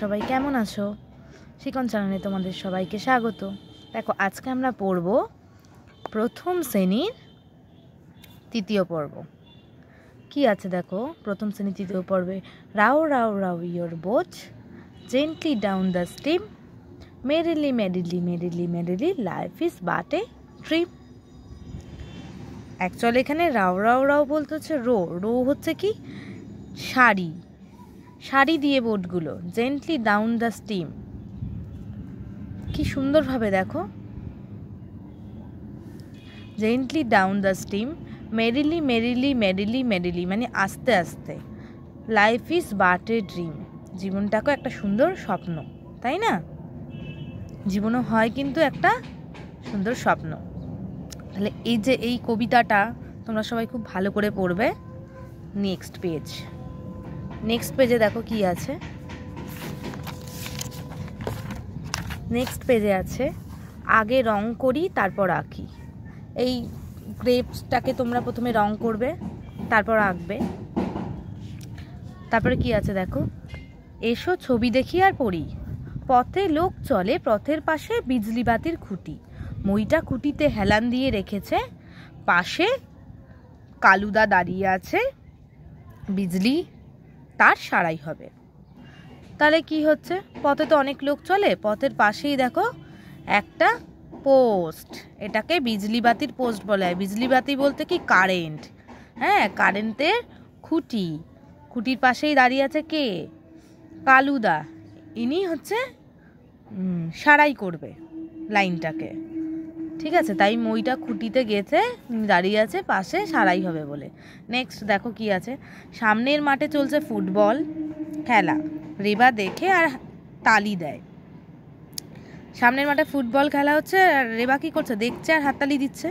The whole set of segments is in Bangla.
সবাই কেমন আছো? শিকন চ্যানেলে তোমাদের সবাইকে স্বাগত। দেখো আজকে আমরা পড়ব প্রথম শ্রেণীর তৃতীয় পর্ব। কি আছে দেখো, প্রথম শ্রেণীর তৃতীয় পর্বে row row row your boat gently down the stream merrily merrily merrily merrily life is but a trip. Actually এখানে রাও রাও রাও বলতে হচ্ছে রো, রো হচ্ছে কি শাড়ি, শাড়ি দিয়ে বোটগুলো জেন্টলি ডাউন দ্য স্ট্রিম। কি সুন্দরভাবে দেখো, gently down the stream merrily merrily merrily merrily মানে আস্তে আস্তে, life is but a dream জীবনটাকেও একটা সুন্দর স্বপ্ন, তাই না? জীবনও হয় কিন্তু একটা সুন্দর স্বপ্ন। তাহলে এই যে এই কবিতাটা তোমরা সবাই খুব ভালো করে পড়বে। নেক্সট পেজ, নেক্সট পেজে দেখো কি আছে। নেক্সট পেজে আছে আগে রং করি তারপর আঁকি। এই গ্রেপসটাকে তোমরা প্রথমে রং করবে, তারপর আঁকবে। তারপরে কি আছে দেখো, এসো ছবি দেখি আর পড়ি, পথে লোক চলে পথের পাশে বিজলি বাতির খুঁটি, মইটা খুঁটিতে হেলান দিয়ে রেখেছে, পাশে কালুদা দাঁড়িয়ে আছে, বিজলি তার সারাই হবে। তাহলে কি হচ্ছে, পথে তো অনেক লোক চলে, পথের পাশেই দেখো একটা পোস্ট, এটাকে বিজলি বাতির পোস্ট বলা হয়। বিজলি বাতি বলতে কি কারেন্ট, হ্যাঁ কারেন্টের খুঁটি, খুঁটির পাশেই দাঁড়িয়ে আছে কে? কালুদা। ইনি হচ্ছে সারাই করবে লাইনটাকে, ঠিক আছে? তাই মইটা খুঁটিতে গেছে, দাঁড়িয়ে আছে পাশে সারাই হবে বলে। নেক্সট দেখো কি আছে, সামনের মাঠে চলছে ফুটবল খেলা, রেবা দেখে আর তালি দেয়। সামনের মাঠে ফুটবল খেলা হচ্ছে, আর রেবা কি করছে? দেখছে আর হাততালি দিচ্ছে।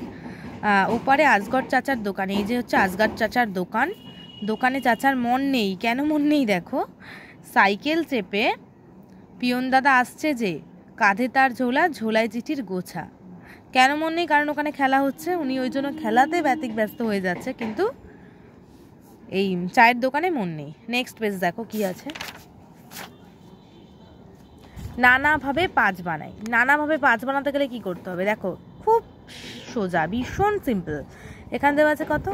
ওপারে আজগর চাচার দোকান, এই যে হচ্ছে আজগর চাচার দোকান, দোকানে চাচার মন নেই। কেন মন নেই দেখো, সাইকেল চেপে পিয়ন দাদা আসছে যে, কাঁধে তার ঝোলা, ঝোলায় চিঠির গোছা। কেন মন নেই? কারণ ওখানে খেলা হচ্ছে, উনি ওই জন্য খেলাতে ব্যস্ত হয়ে যাচ্ছে, কিন্তু এই চায়ের দোকানে মন নেই। নেক্সট পেজ দেখো কি আছে, নানাভাবে পাঁচ বানাই। নানাভাবে পাঁচ বানাতে গেলে কি করতে হবে দেখো, খুব সোজা, ভীষণ সিম্পল। এখানে দেওয়া আছে কত,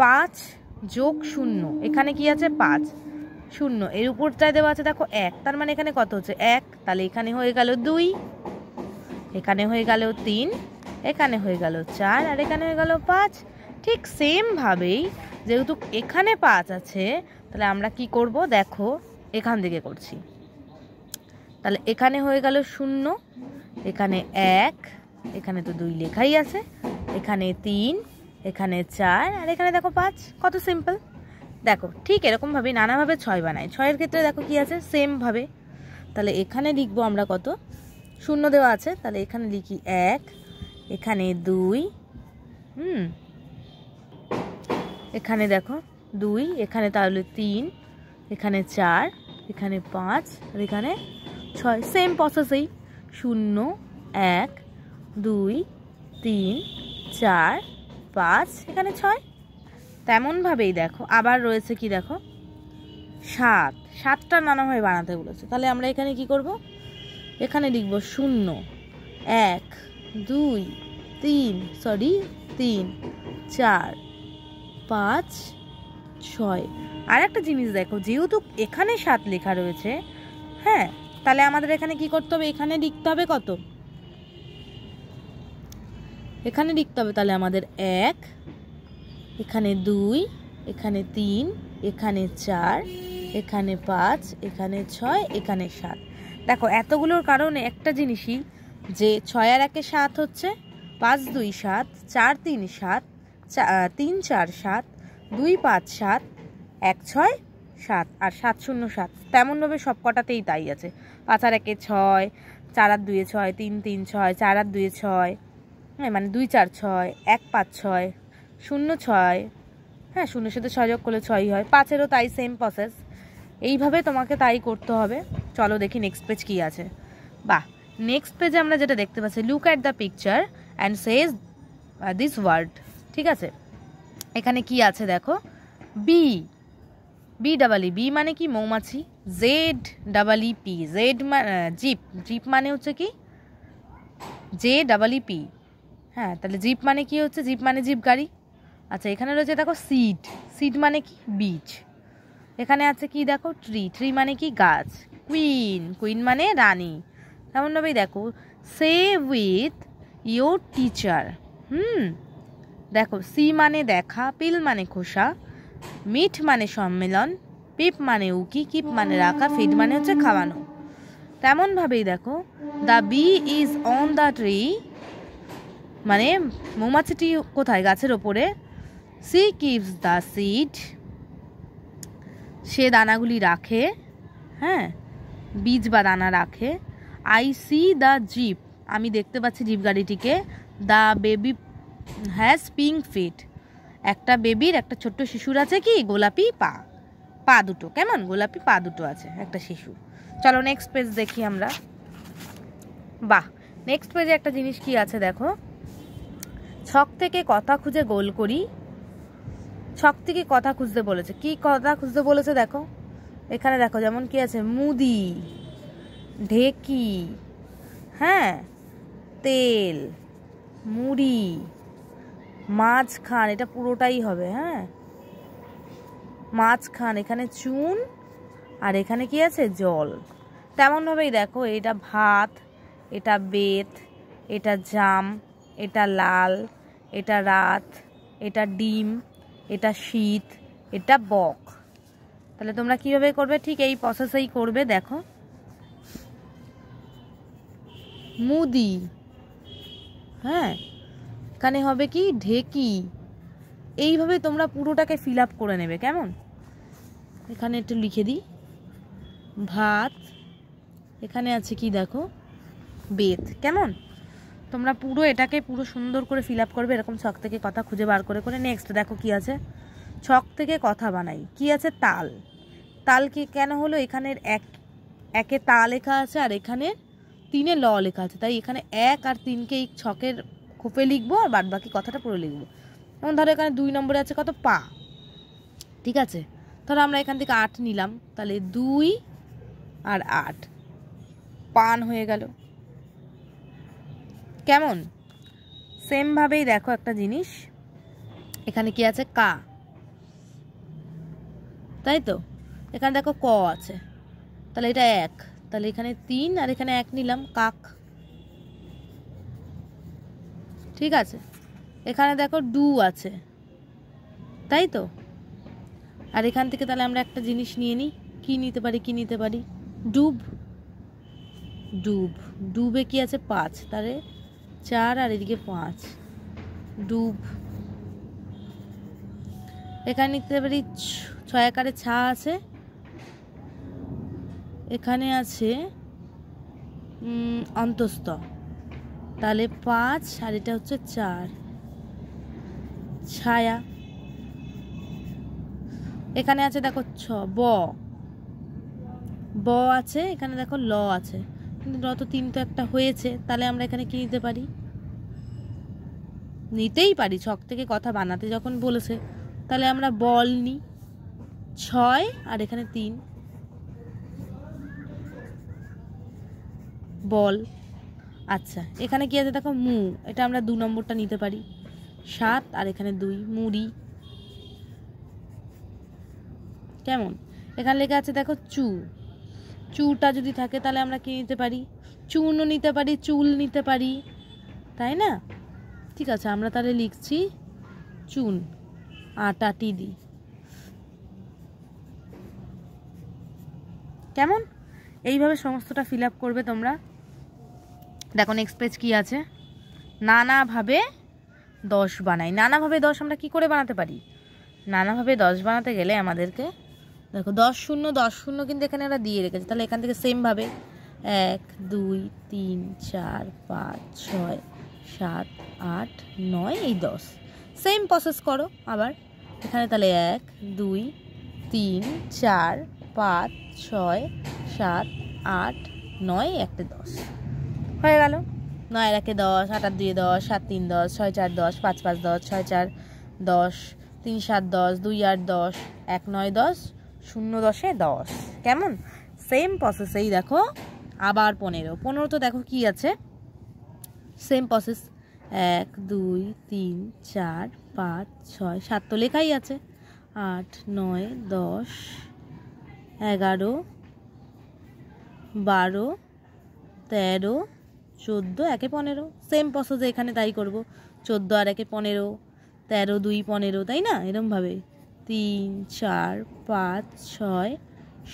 5 যোগ 0, এখানে কি আছে 5 0, এর উপরটায় দেওয়া আছে দেখো 1, তার মানে এখানে কত হচ্ছে 1, তাহলে এখানে হয়ে গেল 2, এখানে হয়ে গেল 3, এখানে হয়ে গেল 4, আর এখানে হয়ে গেল 5। ঠিক সেম ভাবেই যেহেতু এখানে 5 আছে, তাহলে আমরা কি করব দেখো, এখান থেকে করছি। তাহলে এখানে হয়ে গেল 0, এখানে 1, এখানে তো 2 লেখাই আছে, এখানে 3, এখানে 4, আর এখানে দেখো 5। কত সিম্পল দেখো। ঠিক এরকমভাবে নানাভাবে 6 বানাই। 6-এর ক্ষেত্রে দেখো কি আছে, সেম ভাবে। তাহলে এখানে লিখবো আমরা কত, 0 দেওয়া আছে, তাহলে এখানে লিখি 1, এখানে 2, এখানে দেখো 2, এখানে তাহলে 3, এখানে 4, এখানে 5, আর এখানে 6। সেম প্রসেসেই 0 1 2 3 4 5, এখানে 6। তেমনভাবেই দেখো আবার রয়েছে কি দেখো 7টা নানাভাবে বানাতে বলেছে। তাহলে আমরা এখানে কি করব, এখানে লিখবো 0 1 2 3 4 5 6। আর একটা জিনিস দেখো, যেহেতু এখানে 7 লেখা রয়েছে, হ্যাঁ তাহলে আমাদের এখানে কি করতে হবে, এখানে লিখতে হবে কত, এখানে লিখতে হবে তাহলে আমাদের 1, এখানে 2, এখানে 3, এখানে 4, এখানে 5, এখানে 6, এখানে 7। দেখো এতগুলোর কারণে একটা জিনিসই, যে 6 আর 1 7 হচ্ছে, 5 2 7, 4 3 7, 3 4 7, 2 5 7, 1 6 7, আর 7 0 7। তেমনভাবে সব কটাতেই তাই আছে। 5 আর 1 6, 4 আর 2 6, 3 3 6, 4 আর 2 6, হ্যাঁ মানে 2 4 6, 1 5 6, 0 6, হ্যাঁ 0-এর সাথে 6 যোগ করলে 6ই হয়। 5-এরও তাই সেম প্রসেস, এইভাবে তোমাকে তাই করতে হবে। চলো দেখি নেক্সট পেজ কি আছে। বাহ, নেক্সট পেজে আমরা যেটা দেখতে পাচ্ছি, look at the picture and says this word. ঠিক আছে, এখানে কি আছে দেখো, B B double E, B মানে কি মৌমাছি। Z double E P, Z zip, zip মানে হচ্ছে কি জে ডাবল ই পি। হ্যাঁ, তাহলে জিপ মানে কি হচ্ছে, জিপ মানে জিপ গাড়ি। আচ্ছা, এখানে রয়েছে দেখো সিড, সিড মানে কি বীজ। এখানে আছে কি দেখো ট্রি, ট্রি মানে কি গাছ। কুইন, কুইন মানে রানী। তেমনভাবেই দেখো সে উইথ ইয়োর টিচার। দেখো সি মানে দেখা, পিল মানে খোসা, মিট মানে সম্মেলন, পিপ মানে উকি, কিপ মানে রাখা, ফিড মানে হচ্ছে খাওয়ানো। তেমনভাবেই দেখো the bee is on the tree, মানে মৌমাছিটি কোথায়, গাছের ওপরে। সি কিপস দ্য সিড, সে দানাগুলি রাখে, হ্যাঁ বীজ বা দানা রাখে। আই সি দ্য জিপ, আমি দেখতে পাচ্ছি জিপ গাড়িটিকে। The baby has pink feet, একটা বেবির, একটা ছোট্ট শিশুর আছে কি গোলাপি পা, পা দুটো, কেমন গোলাপি পা দুটো আছে একটা শিশু। চলো নেক্সট পেজ দেখি আমরা। বাহ, নেক্সট পেজে একটা জিনিস কি আছে দেখো, ছক থেকে কথা খুঁজে গোল করি। ছক থেকে কথা খুঁজতে বলেছে, কি কথা খুঁজতে বলেছে দেখো, এখানে দেখো যেমন কি আছে মুদি, ঢেকি, হ্যাঁ তেল, মুড়ি, মাঝখান, এটা পুরোটাই হবে, হ্যাঁ মাঝখান, এখানে চুন, আর এখানে কি আছে জল। তেমনভাবেই দেখো এটা ভাত, এটা বেত, এটা জাম, এটা লাল, এটা রাত, এটা ডিম, এটা শীত, এটা বক। তাহলে তোমরা কিভাবে করবে, ঠিক এই প্রসেসেই করবে। দেখো মুদি, হ্যাঁ এখানে হবে কি ঢেকি। এইভাবে তোমরা পুরোটাকে ফিল আপ করে নেবে, কেমন। এখানে একটু লিখে দিই ভাত, এখানে আছে কি দেখো বেত, কেমন। তোমরা পুরো এটাকে পুরো সুন্দর করে ফিল আপ করবে, এরকম ছক থেকে কথা খুঁজে বার করে করে। নেক্সট দেখো কি আছে, ছক থেকে কথা বানাই, কি আছে তাল। তাল কি কেন হলো, এখানের একে তা লেখা আছে আর এখানে 3-এ ল লেখা আছে, তাই এখানে 1 আর 3কে এই ছকের খোপে লিখবো আর বাদ বাকি কথাটা পুরো লিখবো। যেমন ধরো এখানে 2 নম্বরে আছে কত পা, ঠিক আছে। ধরো আমরা এখান থেকে 8 নিলাম, তাহলে 2 আর 8 পান হয়ে গেল, কেমন। সেমভাবেই দেখো একটা জিনিস, এখানে কি আছে কা, তাই তো। এখানে দেখো ক আছে, তাহলে এটা 1, তাহলে এখানে 3 আর এখানে 1 নিলাম, কাক, ঠিক আছে। এখানে দেখো ডু আছে, তাই তো। আর এখান থেকে তাহলে আমরা একটা জিনিস নিয়ে নিই, কি নিতে পারি, কি নিতে পারি, ডুব, ডুব, ডুবে কি আছে 5, তাহলে 4 আর এদিকে 5, ডুব। এখানে নিতে পারি 6 আকারে ছা আছে, এখানে আছে অন্তস্থ, তাহলে 5 আর এটা হচ্ছে 4, ছায়া। এখানে আছে দেখো ব, ব আছে, এখানে দেখো ল আছে, কিন্তু ল তো 3 তো একটা হয়েছে, তাহলে আমরা এখানে কি নিতে পারি, নিতেই পারি ছক থেকে কথা বানাতে যখন বলেছে, তাহলে আমরা বল নিই, 6 আর এখানে 3, বল। আচ্ছা, এখানে কি আছে দেখো মু, এটা আমরা 2 নম্বরটা নিতে পারি, 7 আর এখানে 2, মুড়ি, কেমন। এখানে লেখা আছে দেখো চু, চুটা যদি থাকে তাহলে আমরা কি নিতে পারি, চুনও নিতে পারি, চুল নিতে পারি, তাই না। ঠিক আছে, আমরা তাহলে লিখছি চুন, আটাটি দি, কেমন। এইভাবে সমস্তটা ফিল আপ করবে তোমরা। দেখো নেক্সট পেজ কি আছে, নানাভাবে 10 বানাই। নানাভাবে 10 আমরা কি করে বানাতে পারি, নানাভাবে 10 বানাতে গেলে আমাদেরকে দেখো 10 0 10 0 কিন্তু এখানে ওরা দিয়ে রেখেছে, তাহলে এখান থেকে সেমভাবে 1 2 3 4 5 6 7 8 9 এই 10 সেম প্রসেস করো আবার। এখানে তাহলে 1 2 3 4 5 6 7 8 9 একটা 10 হয়ে গেল। 9 আর 1 10, 8 আর 2 10, 7 3 10, 6 4 10, 5 5 10, 6 4 10, 3 7 10, 2 8 10, 1 9 10, 0 10 10, কেমন? সেম প্রসেসেই দেখো আবার 15, 15 তো দেখো কি আছে, সেম প্রসেস 1 2 3 4 5 6 7 তো লেখাই আছে, 8 9 10 11 12 13 14, 1 15, সেম প্রসেসে এখানে তাই করব। 14 আর 1 15, 13 2 15, তাই না? এরমভাবে 3 4 5 6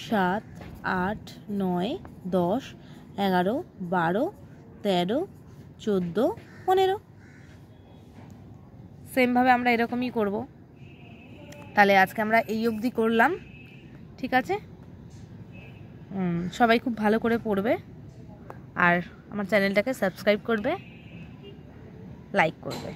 7 8 9 10 11 12 13 14 15, সেমভাবে আমরা এরকমই করব। তাহলে আজকে আমরা এই অবধি করলাম, ঠিক আছে? সবাই খুব ভালো করে পড়বে, আর আমার চ্যানেলটাকে সাবস্ক্রাইব করবে, লাইক করবে।